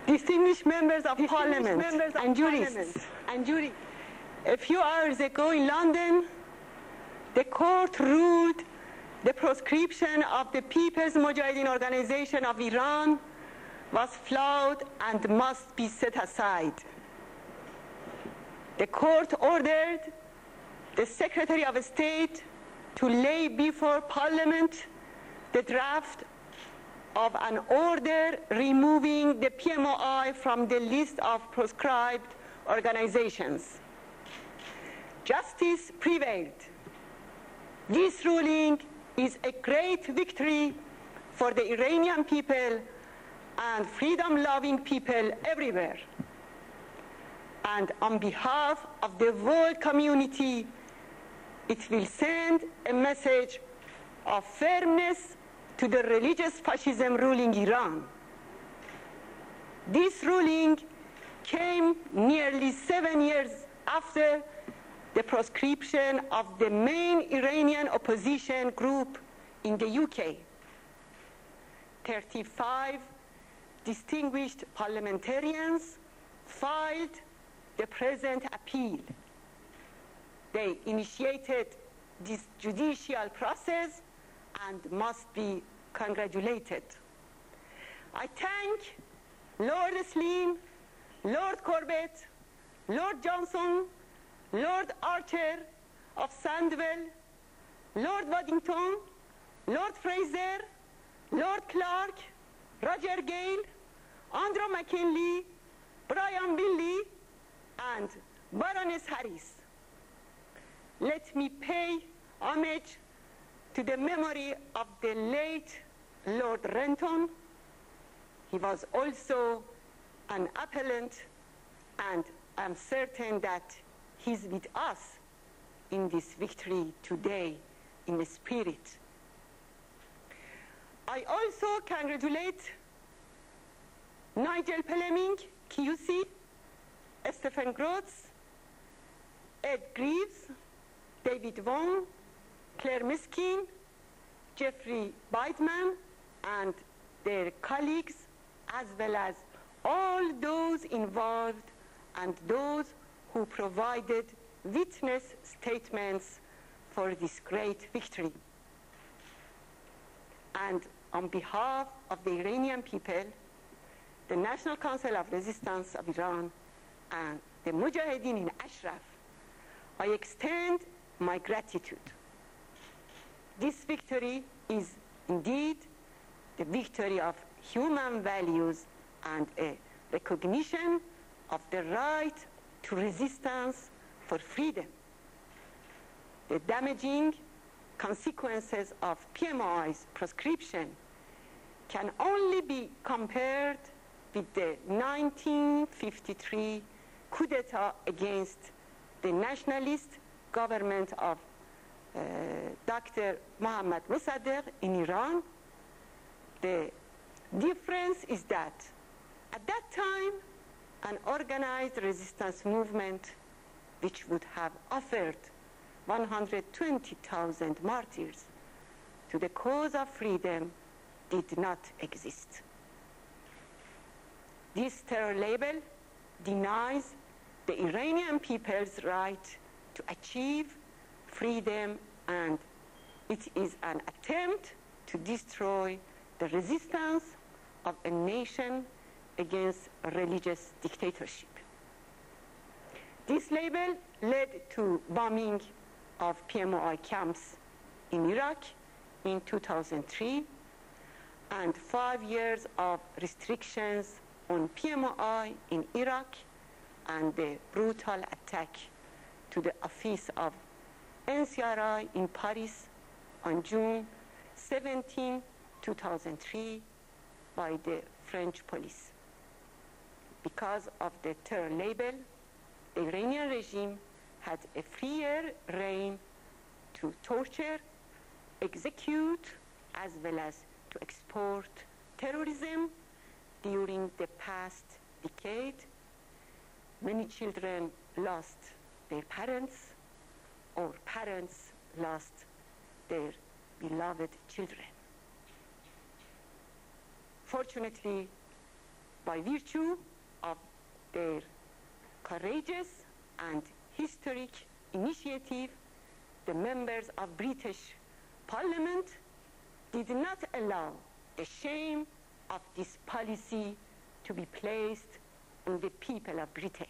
distinguished members of parliament and jurists. A few hours ago in London, the court ruled the proscription of the People's Mujahideen Organization of Iran was flawed and must be set aside. The court ordered the Secretary of State to lay before Parliament the draft of an order removing the PMOI from the list of proscribed organizations. Justice prevailed. This ruling is a great victory for the Iranian people and freedom-loving people everywhere. And on behalf of the world community, it will send a message of firmness to the religious fascism ruling Iran. This ruling came nearly 7 years after the proscription of the main Iranian opposition group in the UK. 35 distinguished parliamentarians filed the present appeal. They initiated this judicial process and must be congratulated. I thank Lord Slim, Lord Corbett, Lord Johnson, Lord Archer of Sandwell, Lord Waddington, Lord Fraser, Lord Clark, Roger Gale, Andrew McKinley, Brian Billy, and Baroness Harris. Let me pay homage to the memory of the late Lord Renton. He was also an appellant, and I'm certain that he's with us in this victory today in spirit. I also congratulate Nigel Fleming, QC, Stephen Grotz, Ed Greaves, David Vaughan, Claire Miskin, Jeffrey Beidman, and their colleagues, as well as all those involved and those who provided witness statements for this great victory. And on behalf of the Iranian people, the National Council of Resistance of Iran, and the Mujahideen in Ashraf, I extend my gratitude. This victory is indeed the victory of human values and a recognition of the right to resistance for freedom. The damaging consequences of PMOI's proscription can only be compared with the 1953 coup d'etat against the nationalist government of Dr. Mohammad Mossadegh in Iran. The difference is that at that time, an organized resistance movement which would have offered 120,000 martyrs to the cause of freedom did not exist. This terror label denies the Iranian people's right to achieve freedom, and it is an attempt to destroy the resistance of a nation against a religious dictatorship. This label led to bombing of PMOI camps in Iraq in 2003 and 5 years of restrictions on PMOI in Iraq and the brutal attack to the office of NCRI in Paris on June 17, 2003 by the French police. Because of the terror label, the Iranian regime had a freer reign to torture, execute, as well as to export terrorism during the past decade. Many children lost their parents, or parents lost their beloved children. Fortunately, by virtue of their courageous and historic initiative, the members of British Parliament did not allow the shame of this policy to be placed on the people of Britain.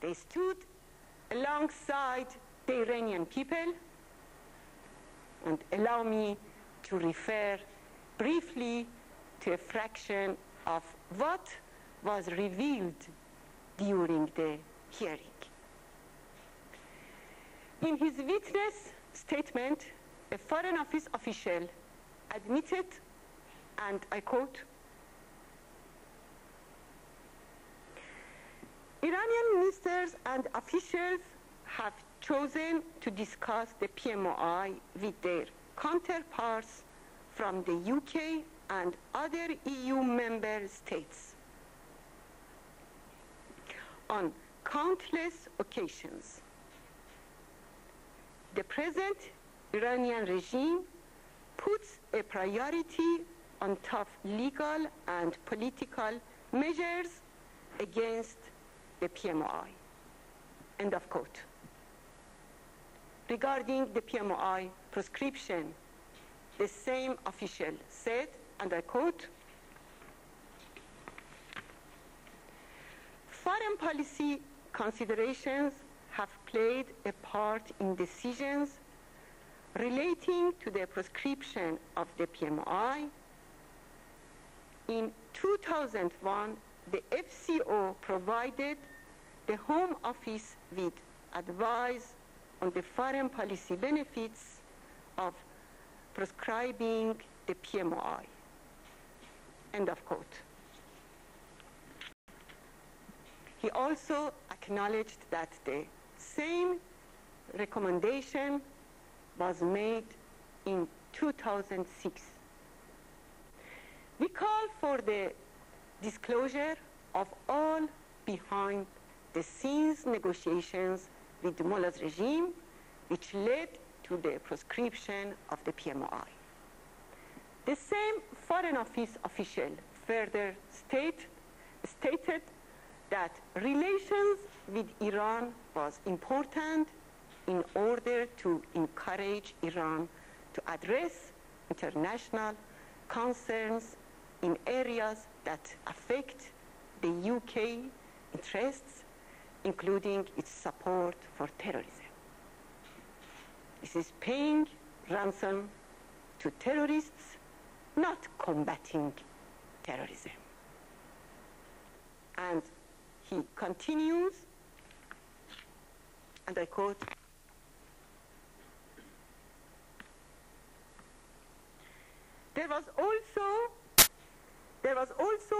They stood alongside the Iranian people, and allow me to refer briefly to a fraction of what was revealed during the hearing. In his witness statement, a Foreign Office official admitted, and I quote, "Iranian ministers and officials have chosen to discuss the PMOI with their counterparts from the UK and other EU member states. On countless occasions, the present Iranian regime puts a priority on tough legal and political measures against the PMOI." End of quote. Regarding the PMOI proscription, the same official said, and I quote, "Foreign policy considerations have played a part in decisions relating to the proscription of the PMOI. In 2001, the FCO provided the Home Office with advice on the foreign policy benefits of proscribing the PMOI." End of quote. He also acknowledged that the same recommendation was made in 2006. We call for the disclosure of all behind-the-scenes negotiations with the Mullah's regime, which led to the proscription of the PMOI. The same Foreign Office official further stated that relations with Iran was important in order to encourage Iran to address international concerns in areas that affect the UK interests, including its support for terrorism. This is paying ransom to terrorists, not combating terrorism. And he continues, and I quote, There was also